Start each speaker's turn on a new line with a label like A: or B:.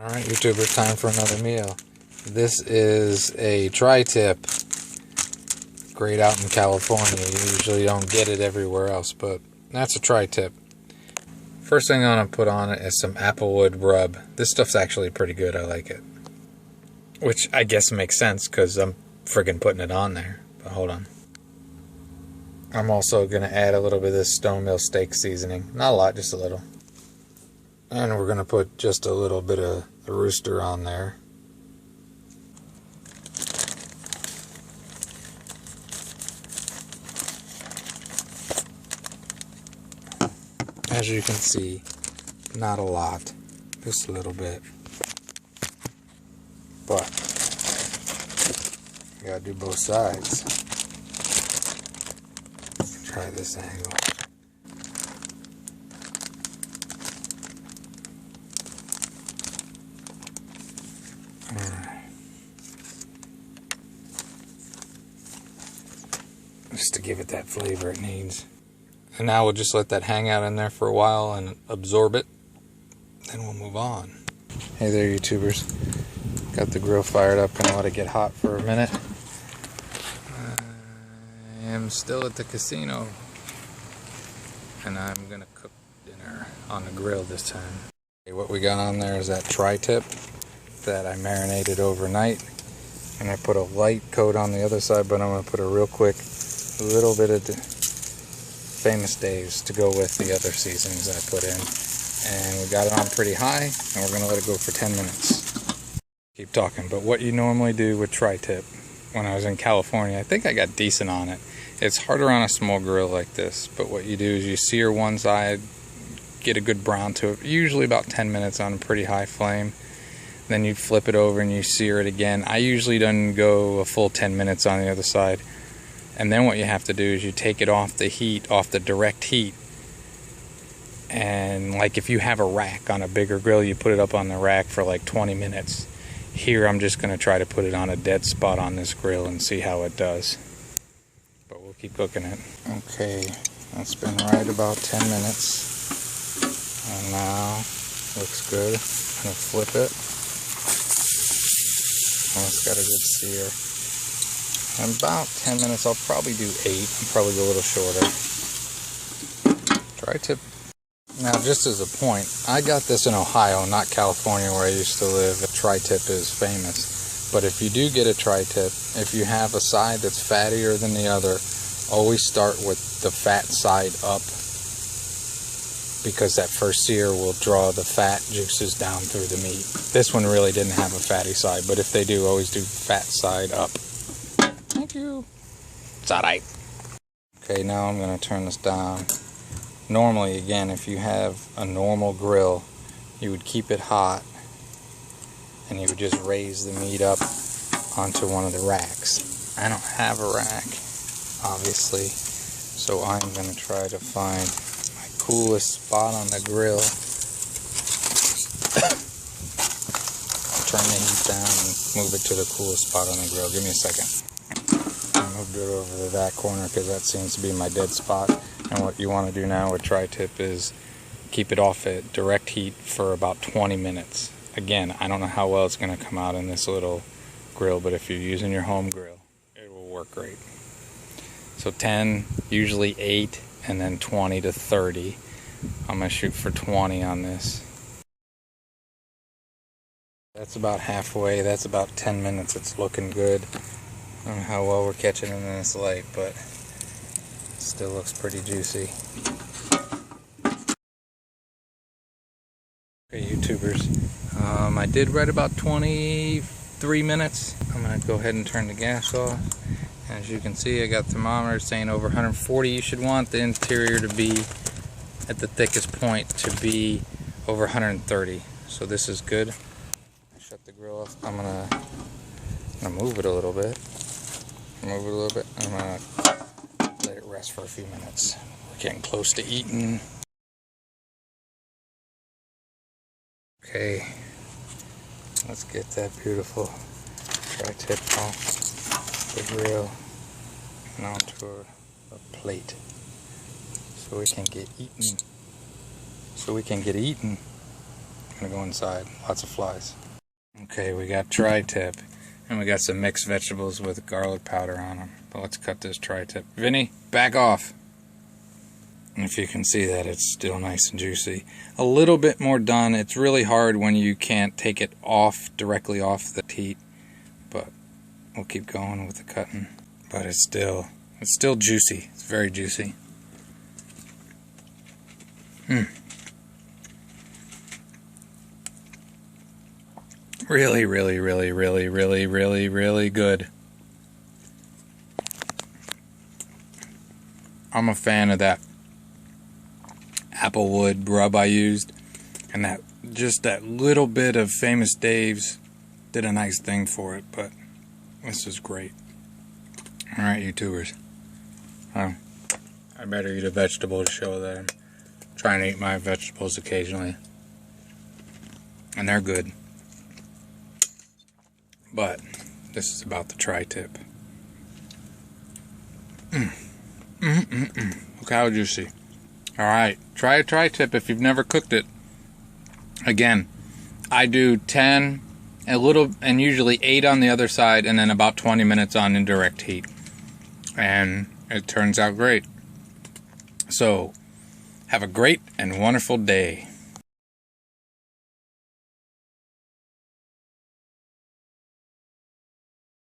A: Alright, YouTubers, time for another meal. This is a tri-tip. Great out in California. You usually don't get it everywhere else, but that's a tri-tip. First thing I'm going to put on it is some applewood rub. This stuff's actually pretty good. I like it. Which I guess makes sense because I'm friggin' putting it on there. But hold on. I'm also going to add a little bit of this Stone Mill steak seasoning. Not a lot, just a little. And we're going to put just a little bit of the rooster on there. As you can see, not a lot, just a little bit. But you gotta do both sides. Try this angle. Alright. Just to give it that flavor it needs. And now we'll just let that hang out in there for a while and absorb it. Then we'll move on. Hey there, YouTubers. Got the grill fired up. Gonna let it get hot for a minute. I am still at the casino. And I'm gonna cook dinner on the grill this time. Okay, what we got on there is that tri-tip that I marinated overnight. And I put a light coat on the other side, but I'm gonna put a real quick little bit of Famous Dave's to go with the other seasonings I put in. And we got it on pretty high, and we're going to let it go for 10 minutes. Keep talking, but what you normally do with tri-tip, when I was in California, I think I got decent on it. It's harder on a small grill like this, but what you do is you sear one side, get a good brown to it, usually about 10 minutes on a pretty high flame. Then you flip it over and you sear it again. I usually don't go a full 10 minutes on the other side. And then what you have to do is you take it off the heat, off the direct heat. And like if you have a rack on a bigger grill, you put it up on the rack for like 20 minutes. Here I'm just going to try to put it on a dead spot on this grill and see how it does. But we'll keep cooking it. Okay, that's been right about 10 minutes. And now, looks good. I'm going to flip it. Oh, it's got a good sear. In about 10 minutes, I'll probably do 8. I'll probably go a little shorter. Tri-tip. Now, just as a point, I got this in Ohio, not California where I used to live. A tri-tip is famous. But if you do get a tri-tip, if you have a side that's fattier than the other, always start with the fat side up, because that first sear will draw the fat juices down through the meat. This one really didn't have a fatty side, but if they do, always do fat side up. Thank you. It's alright. Okay, now I'm going to turn this down. Normally, again, if you have a normal grill, you would keep it hot and you would just raise the meat up onto one of the racks. I don't have a rack, obviously, so I'm going to try to find my coolest spot on the grill. Turn the heat down and move it to the coolest spot on the grill. Give me a second. Moved it over to that corner because that seems to be my dead spot. And what you want to do now with tri-tip is keep it off at direct heat for about 20 minutes. Again, I don't know how well it's going to come out in this little grill, but if you're using your home grill, it will work great. So 10, usually 8, and then 20 to 30. I'm going to shoot for 20 on this. That's about halfway. That's about 10 minutes. It's looking good. I don't know how well we're catching it in this light, but it still looks pretty juicy. Okay, YouTubers, I did right about 23 minutes. I'm going to go ahead and turn the gas off. As you can see, I got the thermometer saying over 140. You should want the interior to be at the thickest point to be over 130. So this is good. I shut the grill off. I'm going to move it a little bit. Move it a little bit. I'm going to let it rest for a few minutes. We're getting close to eating. Okay, let's get that beautiful tri-tip off the grill and onto a plate so we can get eaten. gonna go inside. Lots of flies. Okay, we got tri-tip, and we got some mixed vegetables with garlic powder on them. But let's cut this tri-tip. Vinny, back off. And if you can see that, it's still nice and juicy. A little bit more done. It's really hard when you can't take it off, directly off the heat. But we'll keep going with the cutting. But it's still juicy. It's very juicy. Really, really, really, really, really, really, really good. I'm a fan of that applewood rub I used, and that little bit of Famous Dave's did a nice thing for it, but this is great. Alright, YouTubers. I better eat a vegetable to show that I'm trying to eat my vegetables occasionally. And they're good. But this is about the tri-tip. Look how juicy. Alright, try a tri-tip if you've never cooked it. Again, I do 10, and usually 8 on the other side, and then about 20 minutes on indirect heat. And it turns out great. So, have a great and wonderful day.